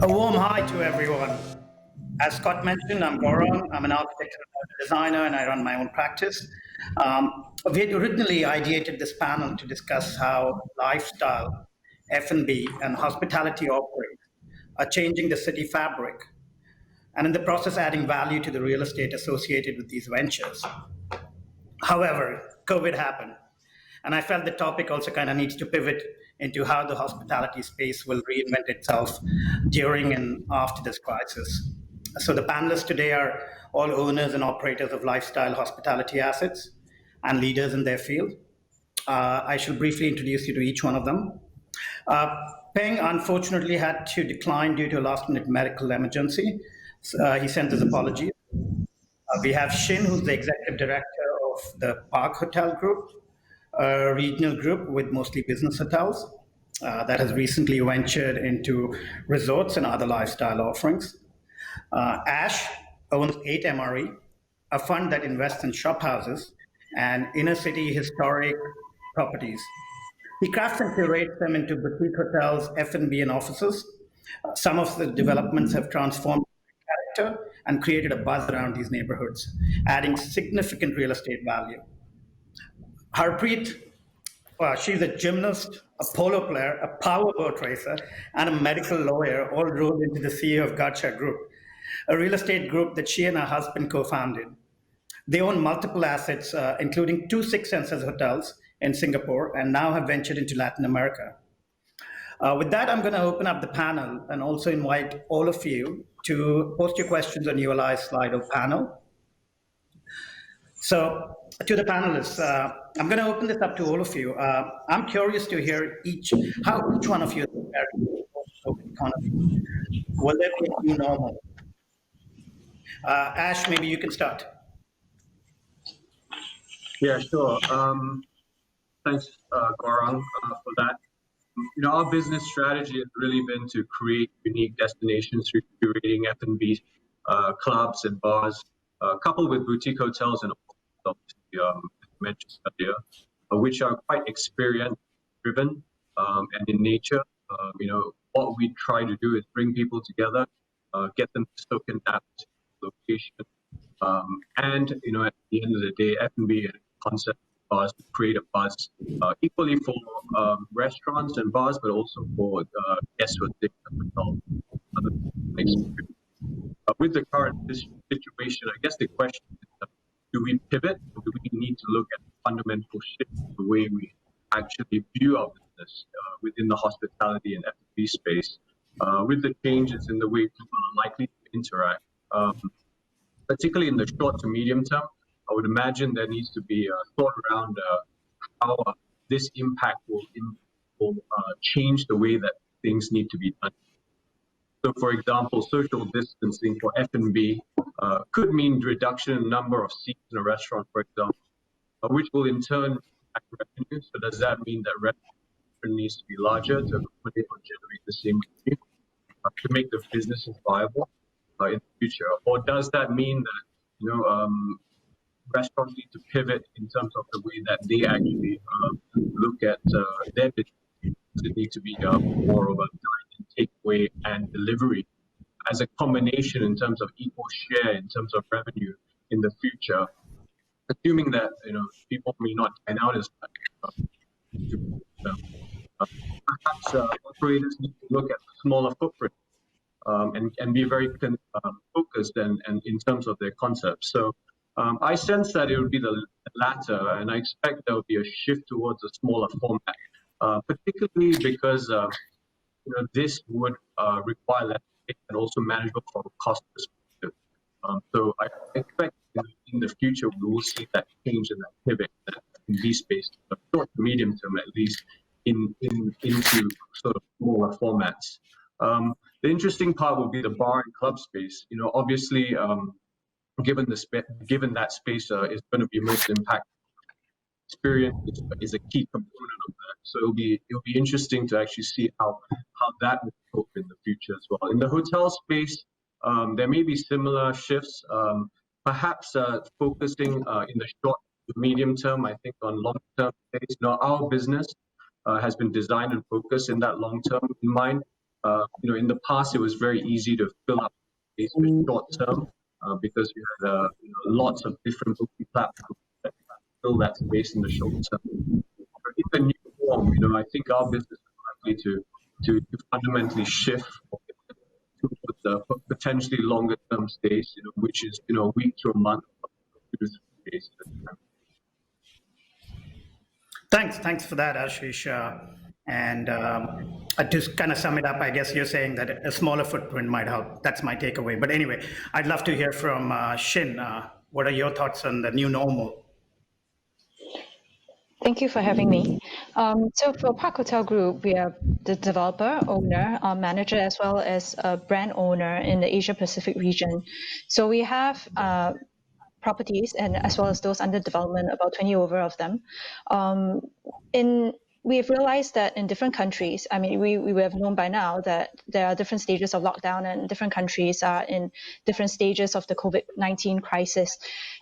A warm hi to everyone. As Scott mentioned, I'm Gaurav. I'm an architect and designer, and I run my own practice. We had originally ideated this panel to discuss how lifestyle, F&B, and hospitality offerings are changing the city fabric, and in the process, adding value to the real estate associated with these ventures. However, COVID happened, and I felt the topic also kind of needs to pivot into how the hospitality space will reinvent itself during and after this crisis. So, the panelists today are all owners and operators of lifestyle hospitality assets and leaders in their field. I shall briefly introduce you to each one of them. Uh, Peng unfortunately had to decline due to a last minute medical emergency. He sent his apologies. We have Shin, who's the executive director of the Park Hotel Group, a regional group with mostly business hotels that has recently ventured into resorts and other lifestyle offerings. Ash owns 8MRE, a fund that invests in shop houses and inner city historic properties. He crafts and curates them into boutique hotels, F&B, and offices. Some of the developments have transformed character and created a buzz around these neighborhoods, adding significant real estate value. Harpreet, she's a gymnast, a polo player, a powerboat racer, and a medical lawyer, all rolled into the CEO of Gacha Group, a real estate group that she and her husband co-founded. They own multiple assets, including two Six Senses hotels in Singapore, and now have ventured into Latin America. With that, I'm going to open up the panel and also invite all of you to post your questions on ULI's Slido panel. So, to the panelists, I'm going to open this up to all of you. I'm curious to hear how each one of you is preparing for the economy. Will there be a new normal? Ash, maybe you can start. Yeah, sure. Thanks, Gaurang, for that. Our business strategy has really been to create unique destinations through curating F&B clubs and bars, coupled with boutique hotels and mentioned earlier, which are quite experience-driven and in nature. What we try to do is bring people together, get them to soak in that location, and at the end of the day, F&B and concept bars to create a buzz, equally for restaurants and bars, but also for guests who are taking the hotel. With the current situation, I guess the question is, do we pivot, or do we need to look at fundamental shifts in the way we actually view our business within the hospitality and F&B space, with the changes in the way people are likely to interact, particularly in the short to medium term? I would imagine there needs to be a thought around how this impact will change the way that things need to be done. So, for example, social distancing for F&B could mean reduction in number of seats in a restaurant, for example, which will in turn impact revenue. So does that mean that revenue needs to be larger to accommodate or generate the same revenue to make the businesses viable in the future? Or does that mean that restaurants need to pivot in terms of the way that they actually look at their business? Does it need to be more of a dine-in, takeaway, and delivery as a combination in terms of equal share in terms of revenue in the future, assuming that people may not dine out as much? Perhaps operators need to look at smaller footprint and be very focused and in terms of their concepts. So I sense that it would be the latter, and I expect there will be a shift towards a smaller format, particularly because this would require less space and also manageable from a cost perspective. So I expect in the future we will see that change and that pivot in these spaces, short to medium term at least, into sort of smaller formats. The interesting part will be the bar and club space. Obviously, given that space is going to be most impactful, experience is a key component of that. So it'll be interesting to actually see how that will cope in the future as well. In the hotel space, there may be similar shifts, perhaps focusing in the short to medium term, I think, on long-term space. Our business has been designed and focused in that long term in mind. In the past, it was very easy to fill up space with short term because you had lots of different booking platforms that fill that space in the short term. In the new form, I think our business is likely to fundamentally shift towards the potentially longer term stays, which is a week to a month, 2 to 3 days. Thanks for that, Ashish. And to kind of sum it up, I guess you're saying that a smaller footprint might help. That's my takeaway. But anyway, I'd love to hear from Shin. What are your thoughts on the new normal? Thank you for having me. So for Park Hotel Group, we are the developer, owner, manager, as well as a brand owner in the Asia Pacific region. So we have properties, and as well as those under development, about 20 over of them. We've realized that in different countries, we have known by now that there are different stages of lockdown, and different countries are in different stages of the COVID-19 crisis.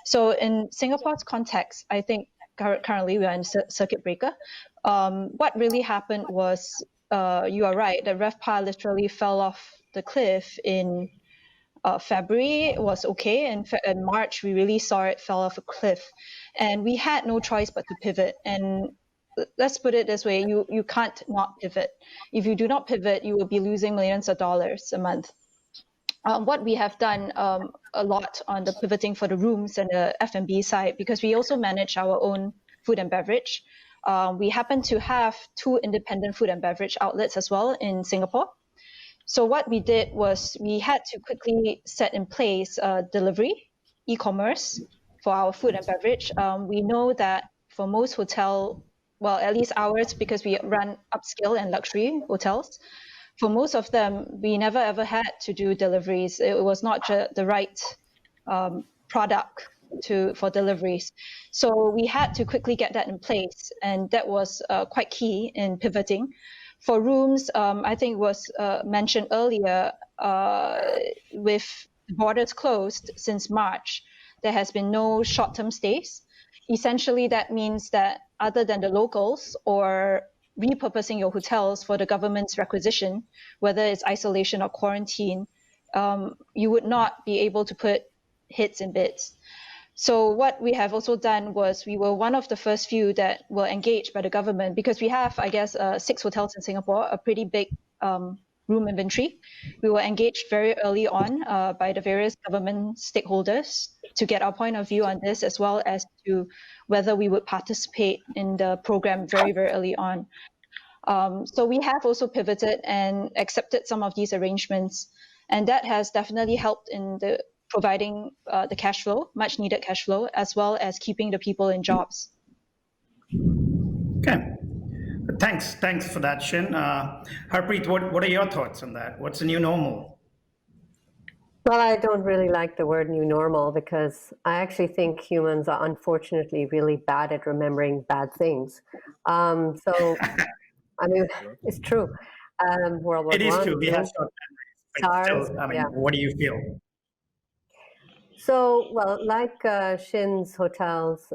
So in Singapore's context, I think currently we are in circuit breaker. What really happened was, you are right, the RevPAR literally fell off the cliff in February. It was okay. In March, we really saw it fell off a cliff. And we had no choice but to pivot. And let's put it this way, you can't not pivot. If you do not pivot, you will be losing millions of dollars a month. What we have done a lot on the pivoting for the rooms and the F&B side, because we also manage our own food and beverage. We happen to have 2 independent food and beverage outlets as well in Singapore. So what we did was we had to quickly set in place delivery, e-commerce for our food and beverage. We know that for most hotel, well, at least ours, because we run upscale and luxury hotels, for most of them, we never ever had to do deliveries. It was not the right product for deliveries. So we had to quickly get that in place, and that was quite key in pivoting. For rooms, I think it was mentioned earlier, with borders closed since March, there has been no short-term stays. Essentially, that means that other than the locals or repurposing your hotels for the government's requisition, whether it's isolation or quarantine, you would not be able to put hits and bids. So what we have also done was we were one of the first few that were engaged by the government, because we have, 6 hotels in Singapore, a pretty big room inventory. We were engaged very early on by the various government stakeholders to get our point of view on this, as well as to whether we would participate in the program very, very early on. So we have also pivoted and accepted some of these arrangements, and that has definitely helped in the providing the cash flow, much needed cash flow, as well as keeping the people in jobs. Okay. Thanks for that, Shin. Harpreet, what are your thoughts on that? What's the new normal? Well, I don't really like the word new normal, because I actually think humans are unfortunately really bad at remembering bad things. It's true. World War It is true. We have short memories. But still, what do you feel? So, well, like Shin's hotels,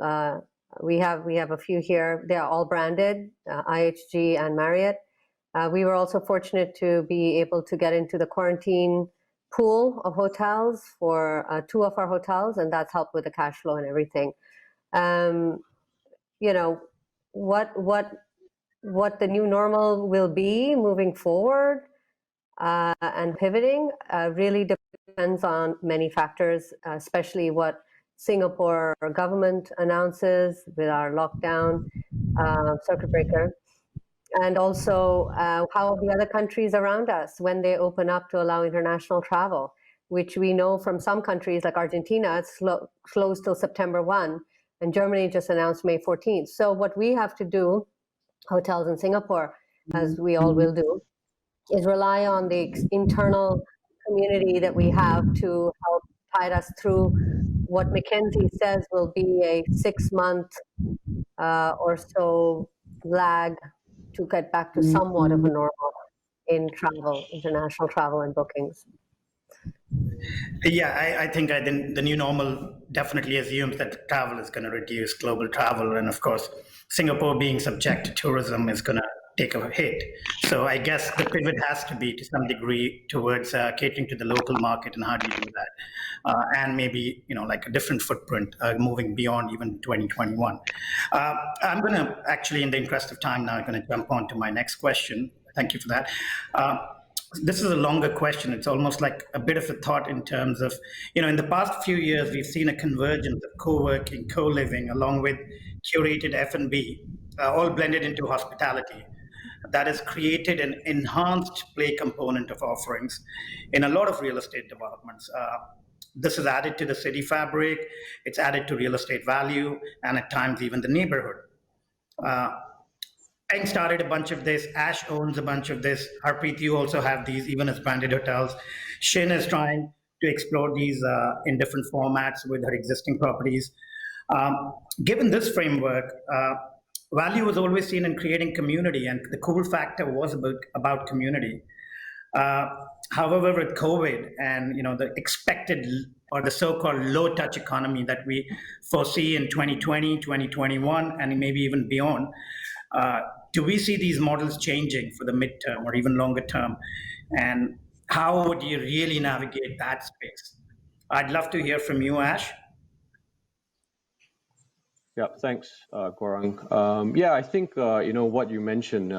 we have a few here. They are all branded, IHG and Marriott. We were also fortunate to be able to get into the quarantine pool of hotels for 2 of our hotels, and that's helped with the cash flow and everything. What the new normal will be moving forward and pivoting really depends on many factors, especially what Singapore government announces with our lockdown circuit breaker, and also how the other countries around us, when they open up to allow international travel, which we know from some countries like Argentina, it's closed till September 1, and Germany just announced May 14th. So what we have to do, hotels in Singapore, as we all will do, is rely on the internal community that we have to help tide us through what McKinsey says will be a 6-month or so lag to get back to somewhat of a normal in travel, international travel and bookings. Yeah, I think the new normal definitely assumes that travel is going to reduce, global travel, and of course, Singapore being subject to tourism is going to take a hit. So I guess the pivot has to be to some degree towards catering to the local market, and how do you do that? And maybe, like a different footprint moving beyond even 2021. I'm going to actually, in the interest of time now, I'm going to jump on to my next question. Thank you for that. This is a longer question. It's almost like a bit of a thought in terms of, in the past few years, we've seen a convergence of co-working, co-living, along with curated F&B, all blended into hospitality. That has created an enhanced play component of offerings in a lot of real estate developments. This is added to the city fabric, it's added to real estate value, and at times even the neighborhood. Peng started a bunch of this. Ash owns a bunch of this. Harpreet, you also have these, even as branded hotels. Shin is trying to explore these in different formats with her existing properties. Given this framework, value was always seen in creating community, and the cool factor was about community. However, with COVID and the expected or the so-called low-touch economy that we foresee in 2020, 2021, and maybe even beyond, do we see these models changing for the midterm or even longer term? And how would you really navigate that space? I'd love to hear from you, Ash. Yeah, thanks, Gaurang. Yeah, I think what you mentioned.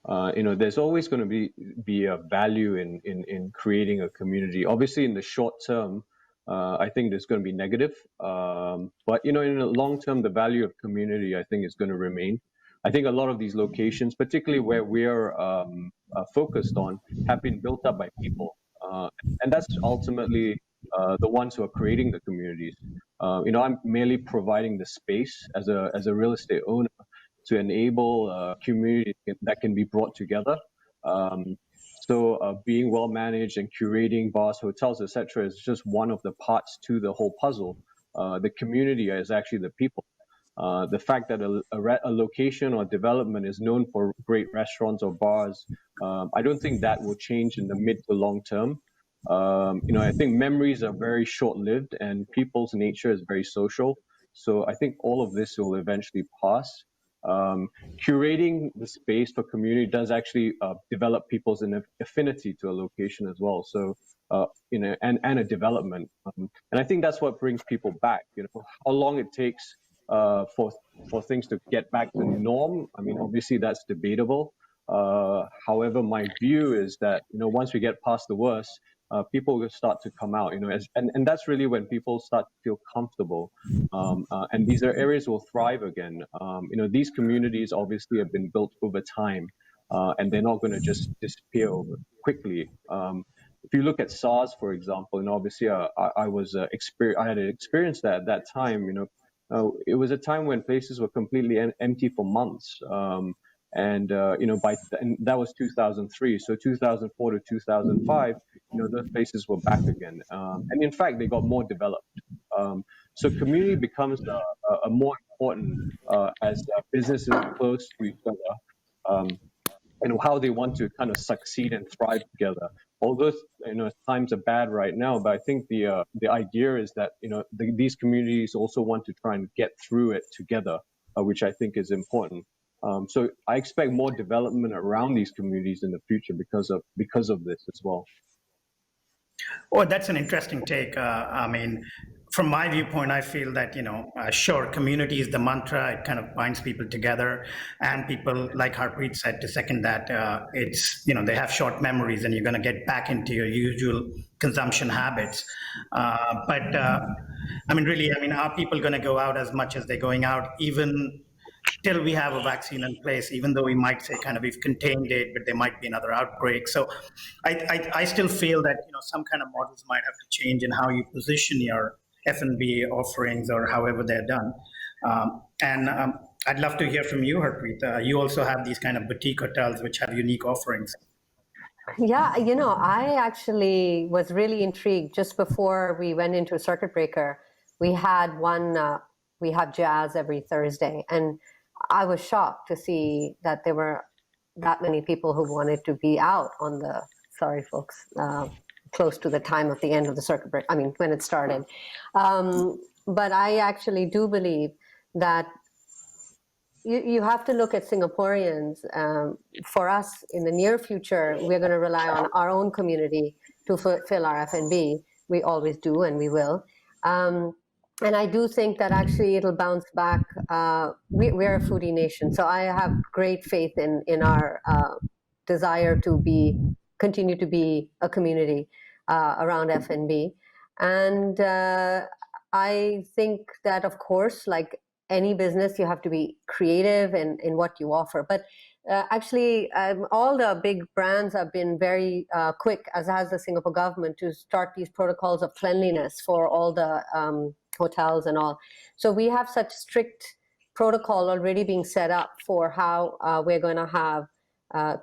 There's always going to be a value in creating a community. Obviously, in the short term, I think there's going to be negative. But in the long term, the value of community, I think, is going to remain. I think a lot of these locations, particularly where we're focused on, have been built up by people, and that's ultimately the ones who are creating the communities. I'm merely providing the space as a real estate owner to enable community that can be brought together. So being well managed and curating bars, hotels, etc., is just one of the parts to the whole puzzle. The community is actually the people. The fact that a location or development is known for great restaurants or bars, I don't think that will change in the mid to long term. I think memories are very short-lived, and people's nature is very social. So I think all of this will eventually pass. Curating the space for community does actually develop people's affinity to a location as well. So and a development, and I think that's what brings people back. How long it takes for things to get back to norm, I mean, obviously that's debatable. However, my view is that once we get past the worst, people will start to come out, and that's really when people start to feel comfortable, and these are areas will thrive again. These communities obviously have been built over time, and they're not going to just disappear quickly. If you look at SARS, for example, obviously I had experienced that at that time. It was a time when places were completely empty for months. And that was 2003. So 2004 to 2005, those places were back again. And in fact, they got more developed. So community becomes a more important as businesses close to each other, how they want to kind of succeed and thrive together. Although times are bad right now, but I think the idea is that these communities also want to try and get through it together, which I think is important. So I expect more development around these communities in the future because of this as well. Oh, that's an interesting take. From my viewpoint, I feel that, sure, community is the mantra. It kind of binds people together, and people, like Harpreet said, to second that, it's, they have short memories, and you're going to get back into your usual consumption habits. But are people going to go out as much as they're going out, even till we have a vaccine in place, even though we might say kind of we've contained it, but there might be another outbreak. So I still feel that, some kind of models might have to change in how you position your F&B offerings or however they're done. I'd love to hear from you, Harpreet. You also have these kind of boutique hotels which have unique offerings. Yeah, I actually was really intrigued just before we went into circuit breaker. We had we have jazz every Thursday, and I was shocked to see that there were that many people who wanted to be out on the, sorry folks, close to the time of the end of the circuit break, when it started. But I actually do believe that you have to look at Singaporeans. For us, in the near future, we're going to rely on our own community to fulfill our F&B. We always do, and we will. And I do think that actually it'll bounce back. We're a foodie nation, so I have great faith in our desire to continue to be a community around F&B. And I think that, of course, like any business, you have to be creative in what you offer. But actually, all the big brands have been very quick, as has the Singapore government, to start these protocols of cleanliness for all the hotels and all. So we have such strict protocol already being set up for how we're going to have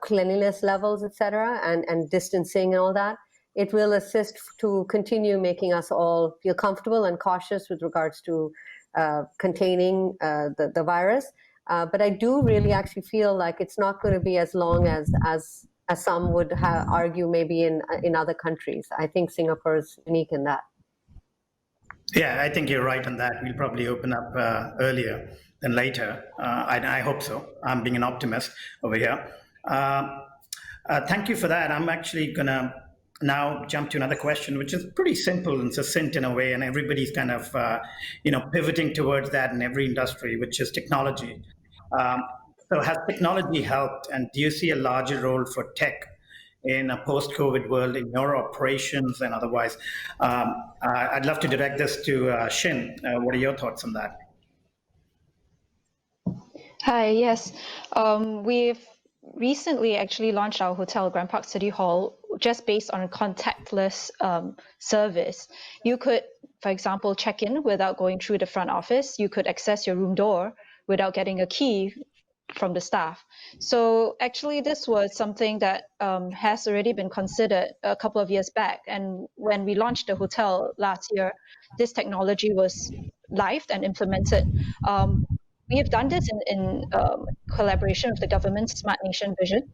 cleanliness levels, etc., and distancing and all that. It will assist to continue making us all feel comfortable and cautious with regards to containing the virus. But I do really actually feel like it's not going to be as long as some would argue maybe in other countries. I think Singapore is unique in that. Yeah, I think you're right on that. We'll probably open up earlier than later. I hope so. I'm being an optimist over here. Thank you for that. I'm actually going to now jump to another question, which is pretty simple and succinct in a way, and everybody's kind of pivoting towards that in every industry, which is technology. So has technology helped, and do you see a larger role for tech in a post-COVID world in your operations and otherwise? I'd love to direct this to Shin. What are your thoughts on that? Hi, yes. We've recently actually launched our hotel, Grand Park City Hall, just based on a contactless service. You could, for example, check in without going through the front office. You could access your room door without getting a key from the staff. So actually, this was something that has already been considered a couple of years back. And when we launched the hotel last year, this technology was live and implemented. We have done this in collaboration with the government's Smart Nation vision.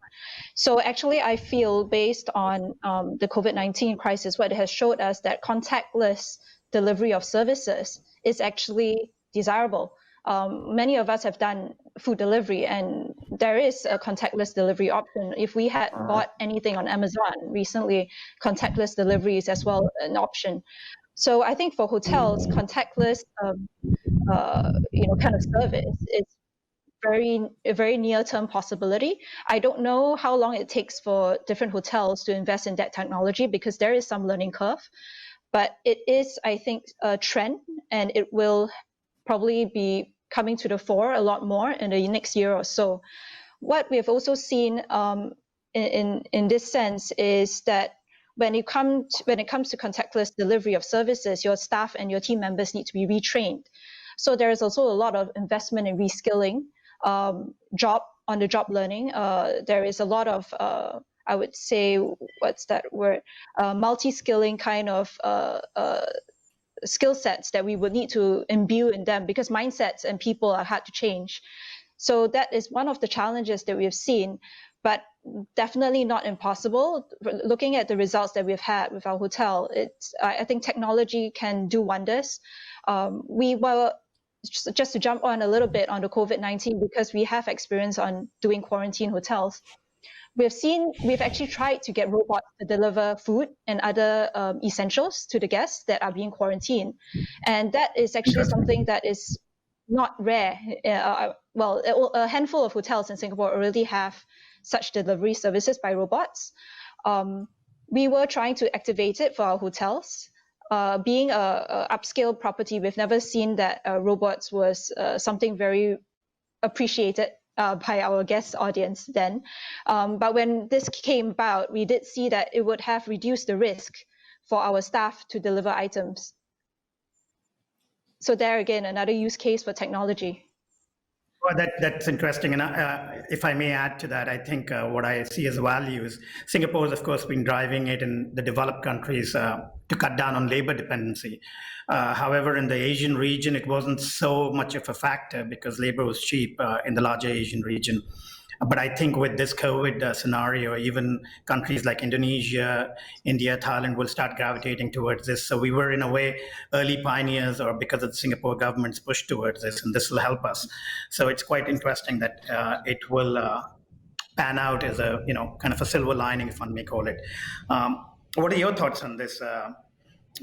So actually, I feel based on the COVID-19 crisis, what it has showed us that contactless delivery of services is actually desirable. Many of us have done food delivery, and there is a contactless delivery option. If we had bought anything on Amazon recently, contactless delivery is as well an option. So I think for hotels, contactless kind of service is a very near-term possibility. I don't know how long it takes for different hotels to invest in that technology, because there is some learning curve. But it is, I think, a trend, and it will probably be coming to the fore a lot more in the next year or so. What we have also seen in this sense is that when it comes to contactless delivery of services, your staff and your team members need to be retrained. So there is also a lot of investment in reskilling, on-the-job learning. There is a lot of, I would say, what's that word? Multi-skilling kind of skill sets that we would need to imbue in them, because mindsets and people are hard to change. So that is one of the challenges that we have seen, but definitely not impossible. Looking at the results that we've had with our hotel, I think technology can do wonders. We were, just to jump on a little bit on the COVID-19, because we have experience on doing quarantine hotels. We've actually tried to get robots to deliver food and other essentials to the guests that are being quarantined. And that is actually something that is not rare. A handful of hotels in Singapore already have such delivery services by robots. We were trying to activate it for our hotels. Being a upscale property, we've never seen that robots was something very appreciated by our guest audience then. But when this came about, we did see that it would have reduced the risk for our staff to deliver items. So there again, another use case for technology. Well, that's interesting. And if I may add to that, I think what I see as value is Singapore has, of course, been driving it in the developed countries to cut down on labor dependency. However, in the Asian region, it wasn't so much of a factor because labor was cheap in the larger Asian region. But I think with this COVID scenario, even countries like Indonesia, India, Thailand will start gravitating towards this. So we were, in a way, early pioneers, or because of the Singapore government's push towards this, and this will help us. So it's quite interesting that it will pan out as a, kind of a silver lining, if one may call it. What are your thoughts on this,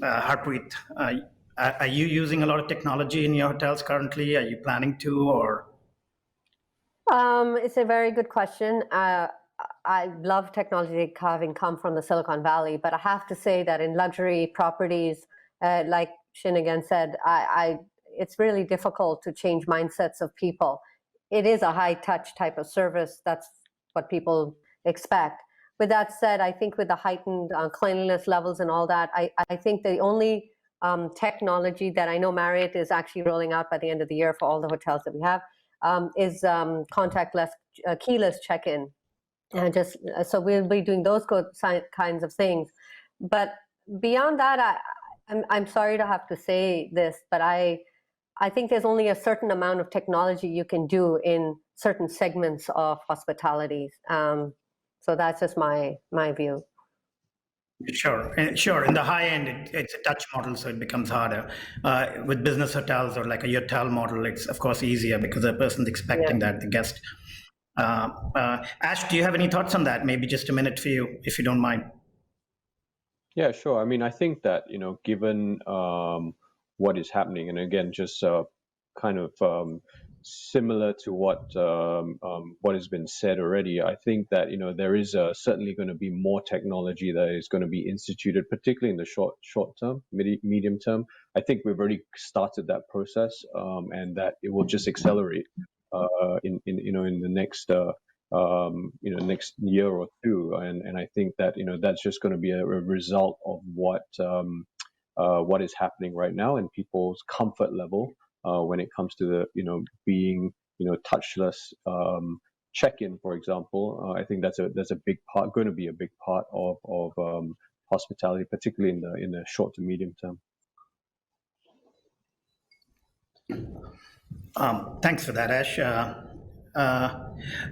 Harpreet? Are you using a lot of technology in your hotels currently? Are you planning to, or? It's a very good question. I love technology, having come from the Silicon Valley, but I have to say that in luxury properties, like Shin again said, it's really difficult to change mindsets of people. It is a high touch type of service. That's what people expect. With that said, I think with the heightened cleanliness levels and all that, I think the only technology that I know Marriott is actually rolling out by the end of the year for all the hotels that we have is contactless, keyless check-in. And so we'll be doing those kinds of things. But beyond that, I'm sorry to have to say this, but I think there's only a certain amount of technology you can do in certain segments of hospitality. So that's just my view. Sure. In the high end, it's a touch model, so it becomes harder. With business hotels or like a yotel model, it's of course easier because the person's expecting that, the guest. Ash, do you have any thoughts on that? Maybe just a minute for you, if you don't mind. Yeah, sure. I mean, I think that, given what is happening, and again, just kind of similar to what has been said already, I think that there is certainly going to be more technology that is going to be instituted, particularly in the short term, medium term. I think we've already started that process, and that it will just accelerate in the next next year or two, and I think that that's just going to be a result of what is happening right now and people's comfort level when it comes to the being touchless check-in, for example. I think that's a big part, going to be a big part of hospitality, particularly in the short to medium term. Thanks for that, Ash.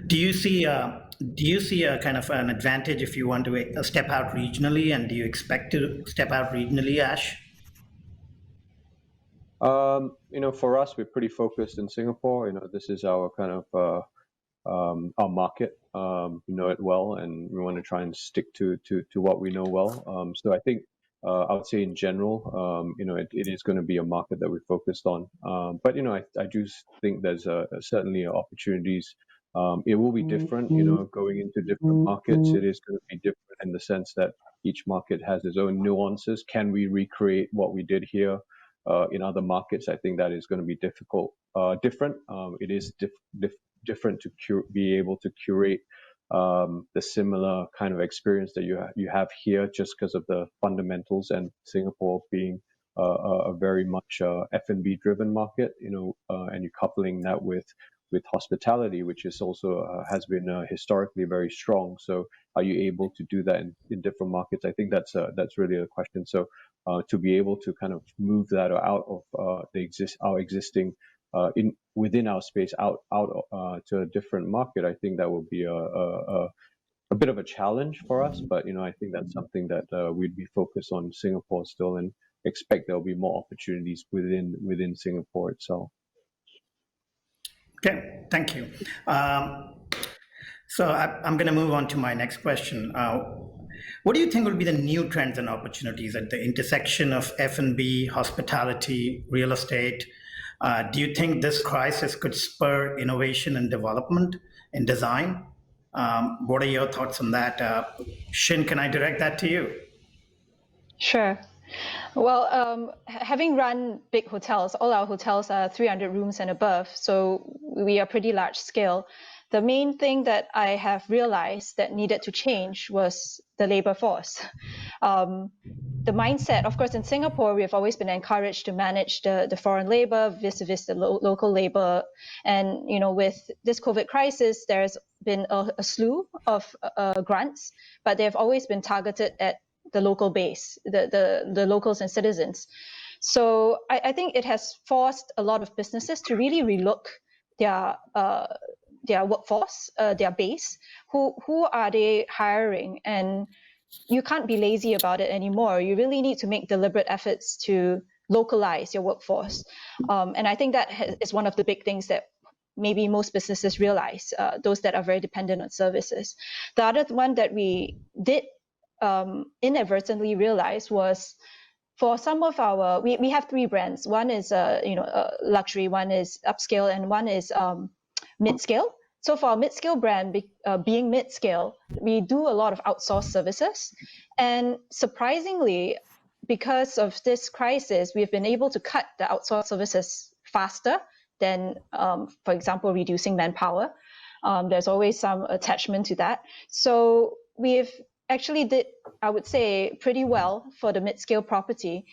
Do you see a kind of an advantage if you want to step out regionally, and do you expect to step out regionally, Ash? For us, we're pretty focused in Singapore. This is our kind of our market. We know it well, and we want to try and stick to what we know well. So I think I would say in general, it is going to be a market that we're focused on. But I do think there's certainly opportunities. It will be different, going into different markets. It is going to be different in the sense that each market has its own nuances. Can we recreate what we did here in other markets? I think that is going to be different. It is different to be able to curate the similar kind of experience that you have here, just because of the fundamentals, and Singapore being a very much F&B driven market, and you're coupling that with hospitality, which is also has been historically very strong. So are you able to do that in different markets? I think that's really a question. So to be able to kind of move that out of our existing within our space out to a different market, I think that will be a bit of a challenge for us. But I think that's something that we'd be focused on Singapore still, and expect there'll be more opportunities within Singapore itself. Okay, thank you. So I'm going to move on to my next question. What do you think will be the new trends and opportunities at the intersection of F&B, hospitality, real estate? Do you think this crisis could spur innovation and development in design? What are your thoughts on that? Shin, can I direct that to you? Sure. Well, having run big hotels, all our hotels are 300 rooms and above, so we are pretty large scale. The main thing that I have realized that needed to change was the labor force. The mindset, of course, in Singapore, we have always been encouraged to manage the foreign labor vis-a-vis the local labor. And, with this COVID crisis, there's been a slew of grants, but they've always been targeted at the local base, the locals and citizens. So I think it has forced a lot of businesses to really relook their workforce, their base. Who are they hiring? And you can't be lazy about it anymore. You really need to make deliberate efforts to localize your workforce. And I think that is one of the big things that maybe most businesses realize, those that are very dependent on services. The other one that we did inadvertently realize was, for some of our, we have 3 brands. One is luxury, one is upscale, and one is mid-scale. So for our mid-scale brand, being mid-scale, we do a lot of outsourced services. And surprisingly, because of this crisis, we've been able to cut the outsourced services faster than, for example, reducing manpower. There's always some attachment to that. So we've actually did, I would say, pretty well for the mid-scale property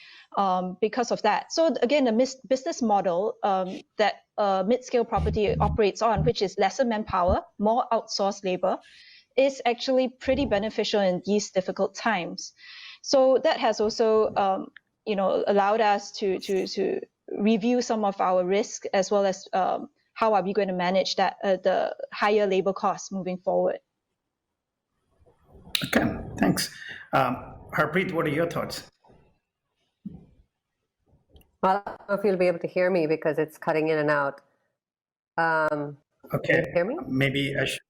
because of that. So again, the business model that mid-scale property operates on, which is lesser manpower, more outsourced labor, is actually pretty beneficial in these difficult times. So that has also, allowed us to review some of our risk, as well as how are we going to manage that the higher labor costs moving forward. Okay, thanks. Harpreet, what are your thoughts? Well, I don't know if you'll be able to hear me because it's cutting in and out. Okay. Can you hear me? Maybe I should.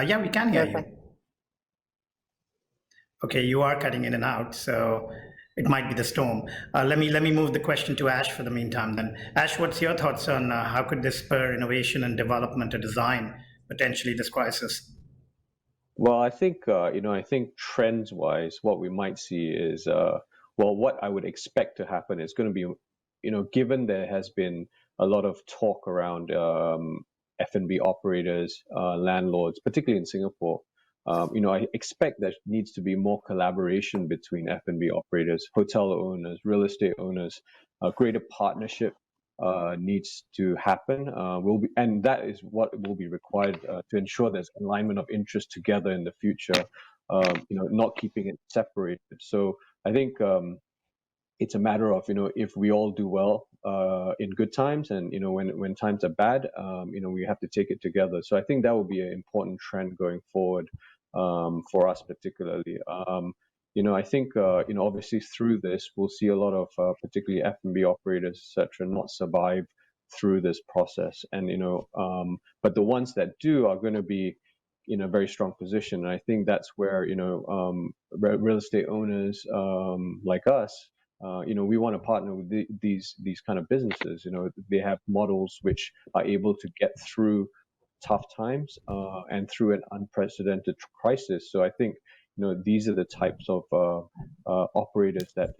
Yeah, we can hear you. Okay, you are cutting in and out, so it might be the storm. Let me move the question to Ash for the meantime then. Ash, what's your thoughts on how could this spur innovation and development or design potentially this crisis? Well, I think I think trends-wise, what we might see is what I would expect to happen is going to be, given there has been a lot of talk around F&B operators, landlords, particularly in Singapore. I expect there needs to be more collaboration between F&B operators, hotel owners, real estate owners. A greater partnership needs to happen. And that is what will be required to ensure there's alignment of interest together in the future. Not keeping it separated. So I think it's a matter of if we all do well in good times, and when times are bad, we have to take it together. So I think that will be an important trend going forward for us particularly. I think obviously through this we'll see a lot of particularly F&B operators, etc., not survive through this process, and but the ones that do are going to be in a very strong position. And I think that's where real estate owners like us, we want to partner with these kind of businesses. They have models which are able to get through tough times and through an unprecedented crisis. So I think these are the types of operators that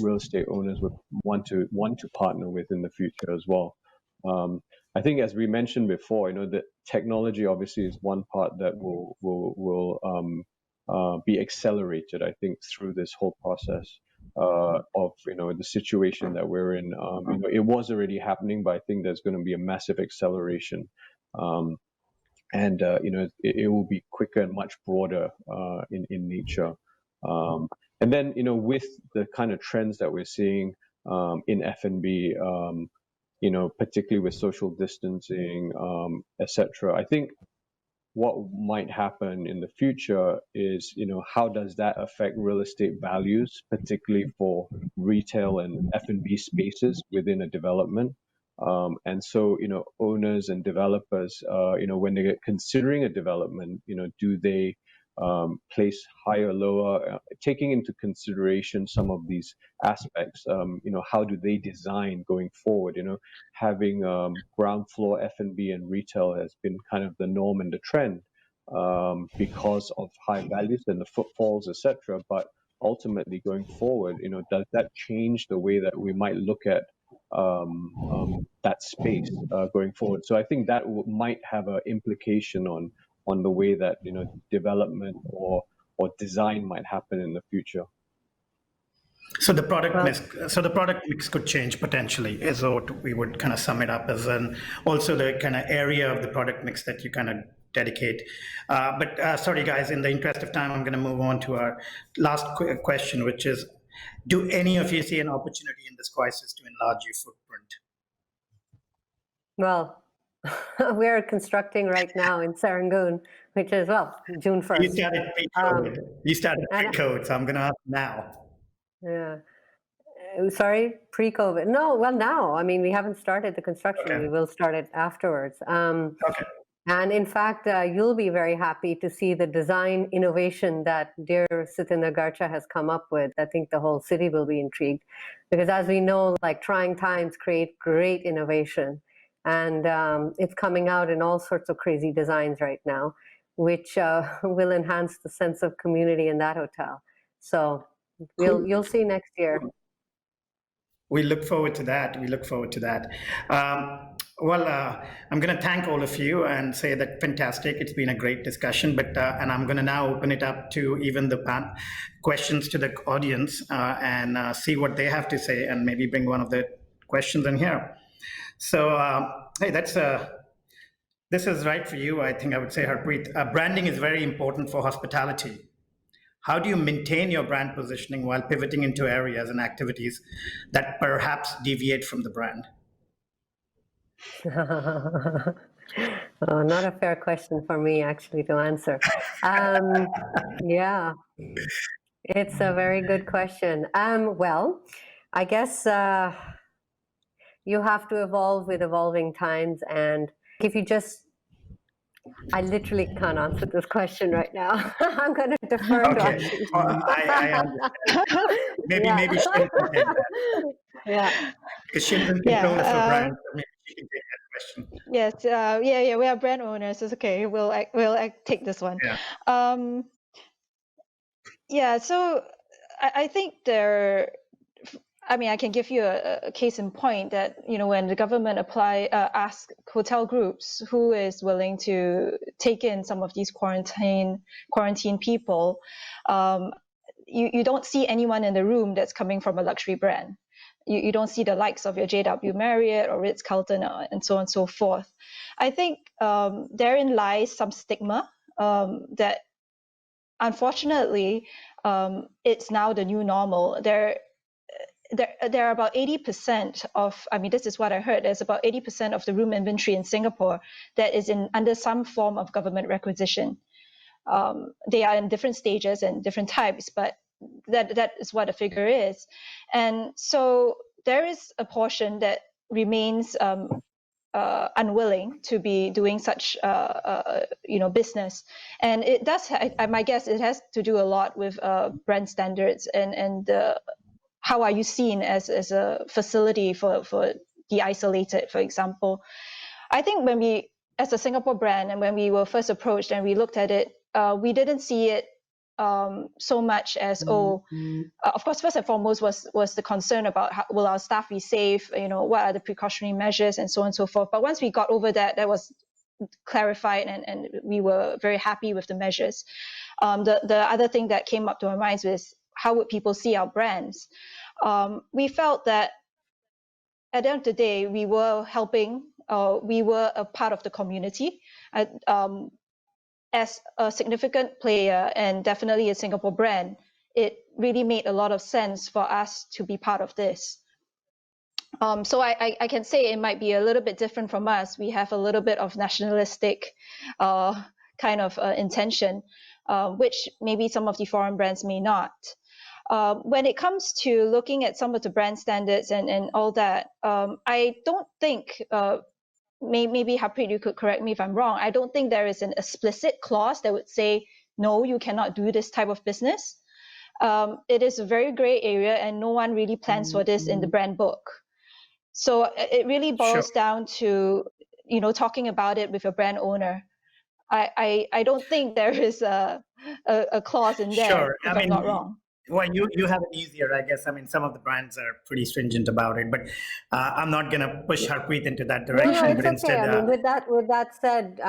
real estate owners would want to partner with in the future as well. I think, as we mentioned before, the technology obviously is one part that will be accelerated, I think, through this whole process of the situation that we're in. It was already happening, but I think there's going to be a massive acceleration. And it will be quicker and much broader in nature. And then with the kind of trends that we're seeing in F&B, particularly with social distancing, etc., I think what might happen in the future is how does that affect real estate values, particularly for retail and F&B spaces within a development. And so, owners and developers, when they get considering a development, do they place higher, lower, taking into consideration some of these aspects? How do they design going forward? Having ground floor F&B and retail has been kind of the norm and the trend because of high values and the footfalls, etc. But ultimately, going forward, does that change the way that we might look at that space going forward? So I think that might have an implication on the way that development or design might happen in the future. So the product mix could change potentially, is what we would kind of sum it up as, and also the kind of area of the product mix that you kind of dedicate. But sorry guys, in the interest of time, I'm going to move on to our last question, which is, do any of you see an opportunity in this crisis to enlarge your footprint? Well, We're constructing right now in Serangoon, which is, well, June 1st. You started pre-code. You started pre-code, so I'm going to ask now. Yeah. Sorry, pre-COVID. No, well, now, I mean, we haven't started the construction. Okay. We will start it afterwards. Okay. And in fact, you'll be very happy to see the design innovation that dear Sitindra Garcha has come up with. I think the whole city will be intrigued because, as we know, like trying times create great innovation. And it's coming out in all sorts of crazy designs right now, which will enhance the sense of community in that hotel. So you'll see next year. We look forward to that. We look forward to that. I'm going to thank all of you and say that fantastic. It's been a great discussion, but and I'm going to now open it up to even the questions to the audience and see what they have to say, and maybe bring one of the questions in here. So, hey, this is right for you. I think I would say, Harpreet, branding is very important for hospitality. How do you maintain your brand positioning while pivoting into areas and activities that perhaps deviate from the brand? Not a fair question for me, actually, to answer. Yeah, it's a very good question. Well, I guess you have to evolve with evolving times. And if you just, I literally can't answer this question right now. I'm going to defer to Ashish. I understand. Maybe Shin can take that. Yeah. Because Shin's in control of the brand, so maybe she can take that question. Yes, yeah, we are brand owners. It's okay. We'll take this one. Yeah. Yeah. So I think I can give you a case in point that, when the government ask hotel groups who is willing to take in some of these quarantine people, you don't see anyone in the room that's coming from a luxury brand. You don't see the likes of your JW Marriott or Ritz-Carlton and so on and so forth. I think therein lies some stigma that, unfortunately, it's now the new normal. There are about 80% of, this is what I heard, there's about 80% of the room inventory in Singapore that is under some form of government requisition. They are in different stages and different types, but that is what the figure is. And so there is a portion that remains unwilling to be doing such business, and it does. My guess it has to do a lot with brand standards and how are you seen as a facility for the isolated, for example. I think when we, as a Singapore brand, and when we were first approached and we looked at it, we didn't see it so much as of course, first and foremost was the concern about will our staff be safe, what are the precautionary measures and so on and so forth. But once we got over that was clarified, and we were very happy with the measures. The other thing that came up to our minds was, how would people see our brands? We felt that at the end of the day, we were helping, we were a part of the community. As a significant player and definitely a Singapore brand, it really made a lot of sense for us to be part of this. So I can say it might be a little bit different from us. We have a little bit of nationalistic kind of intention, which maybe some of the foreign brands may not. When it comes to looking at some of the brand standards and all that, I don't think, maybe Harpreet, you could correct me if I'm wrong, I don't think there is an explicit clause that would say, no, you cannot do this type of business. It is a very gray area, and no one really plans for this in the brand book. So it really boils down to, talking about it with a brand owner. I don't think there is a clause in there, if I'm not wrong. Well, you have it easier, I guess. Some of the brands are pretty stringent about it, but I'm not going to push Harpreet into that direction. No, it's but instead, okay. With that said,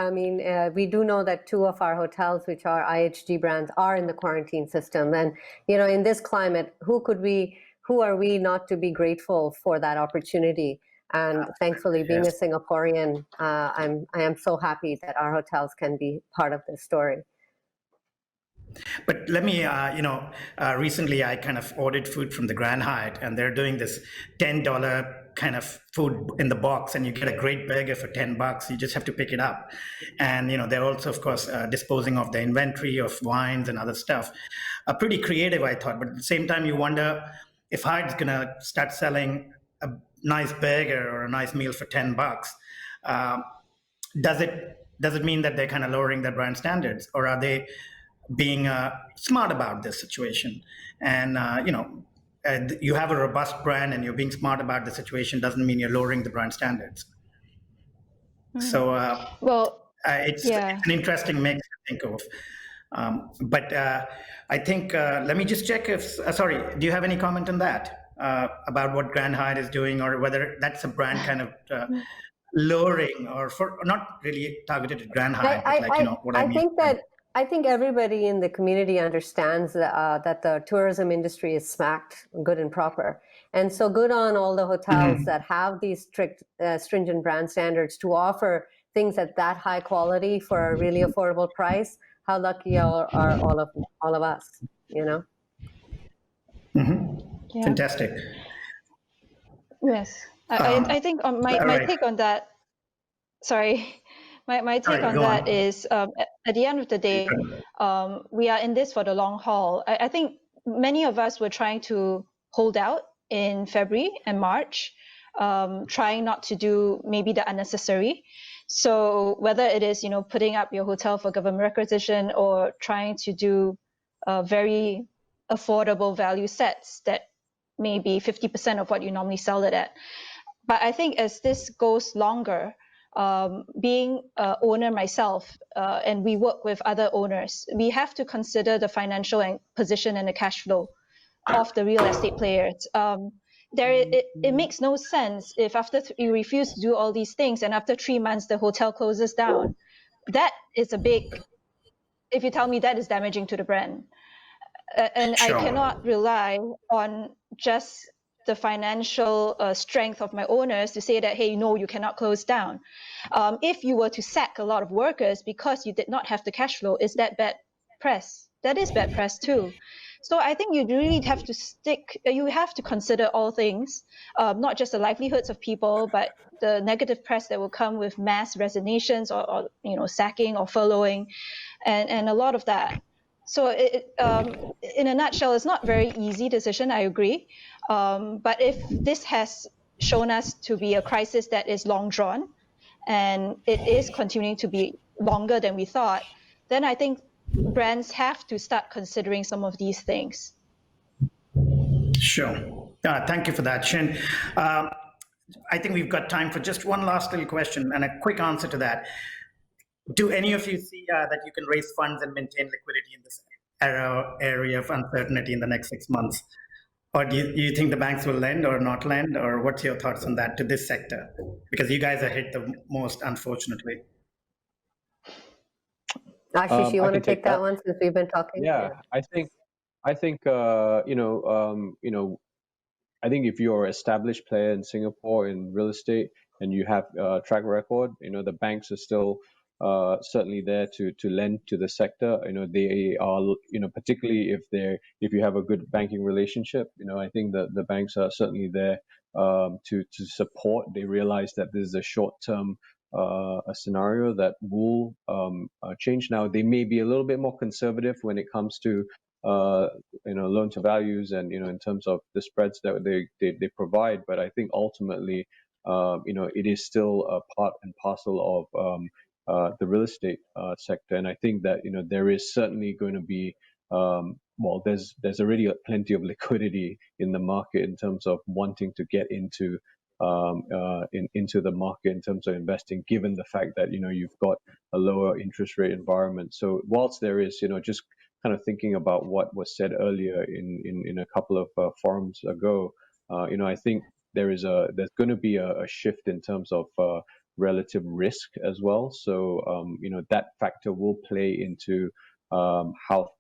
we do know that 2 of our hotels, which are IHG brands, are in the quarantine system. And, in this climate, who are we not to be grateful for that opportunity? And thankfully, being a Singaporean, I am so happy that our hotels can be part of this story. But let me, recently I kind of ordered food from the Grand Hyatt, and they're doing this $10 kind of food in the box and you get a great burger for $10. You just have to pick it up. And, they're also, of course, disposing of the inventory of wines and other stuff. Pretty creative, I thought. But at the same time, you wonder if Hyde's going to start selling a nice burger or a nice meal for $10. Does it mean that they're kind of lowering their brand standards, or are they being smart about this situation? And you have a robust brand and you're being smart about the situation doesn't mean you're lowering the brand standards. So it's an interesting mix to think of. But I think, let me just check if, sorry, do you have any comment on that about what Grand Hyatt is doing, or whether that's a brand kind of lowering, or not really targeted at Grand Hyatt, but what I mean? I think everybody in the community understands that the tourism industry is smacked good and proper. And so good on all the hotels that have these strict, stringent brand standards to offer things at that high quality for a really affordable price. How lucky are all of us, Yeah. Fantastic. Yes. I think my take on that, sorry. My take on that is, at the end of the day, we are in this for the long haul. I think many of us were trying to hold out in February and March, trying not to do maybe the unnecessary. So whether it is, putting up your hotel for government requisition, or trying to do very affordable value sets that may be 50% of what you normally sell it at. But I think as this goes longer, being an owner myself, and we work with other owners, we have to consider the financial position and the cash flow of the real estate players. It makes no sense if after you refuse to do all these things and after 3 months the hotel closes down. That is a big, if you tell me that is damaging to the brand. And I cannot rely on just the financial strength of my owners to say that, hey, no, you cannot close down. If you were to sack a lot of workers because you did not have the cash flow, is that bad press? That is bad press too. So I think you really have to consider all things, not just the livelihoods of people, but the negative press that will come with mass resignations or sacking or furloughing, and a lot of that. So in a nutshell, it's not a very easy decision, I agree. But if this has shown us to be a crisis that is long drawn, and it is continuing to be longer than we thought, then I think brands have to start considering some of these things. Sure. Thank you for that, Shin. I think we've got time for just one last little question and a quick answer to that. Do any of you see that you can raise funds and maintain liquidity in this area of uncertainty in the next 6 months? Or do you think the banks will lend or not lend? Or what's your thoughts on that to this sector? Because you guys are hit the most, unfortunately. Ashish, you want to take that one since we've been talking? Yeah, I think I think if you're an established player in Singapore in real estate and you have a track record, the banks are still certainly there to lend to the sector. They are, particularly if you have a good banking relationship. I think that the banks are certainly there to support. They realize that this is a short-term a scenario that will change. Now they may be a little bit more conservative when it comes to loan to values and in terms of the spreads that they provide, but I think ultimately it is still a part and parcel of the real estate sector, and I think that there is certainly going to be there's already plenty of liquidity in the market in terms of wanting to get into the market in terms of investing, given the fact that you've got a lower interest rate environment. So whilst there is just kind of thinking about what was said earlier in a couple of forums ago, I think there's going to be a shift in terms of relative risk as well. So that factor will play into how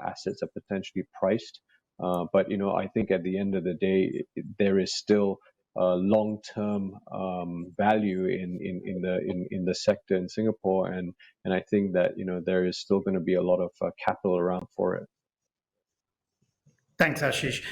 assets are potentially priced. But I think at the end of the day, there is still long-term value in the sector in Singapore, and I think that there is still going to be a lot of capital around for it. Thanks, Ashish.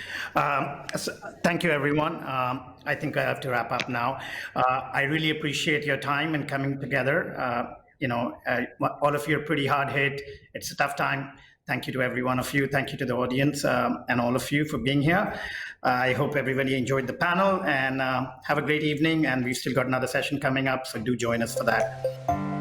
Thank you, everyone. I think I have to wrap up now. I really appreciate your time and coming together. All of you are pretty hard hit. It's a tough time. Thank you to every one of you. Thank you to the audience and all of you for being here. I hope everybody enjoyed the panel, and have a great evening. And we've still got another session coming up, so do join us for that.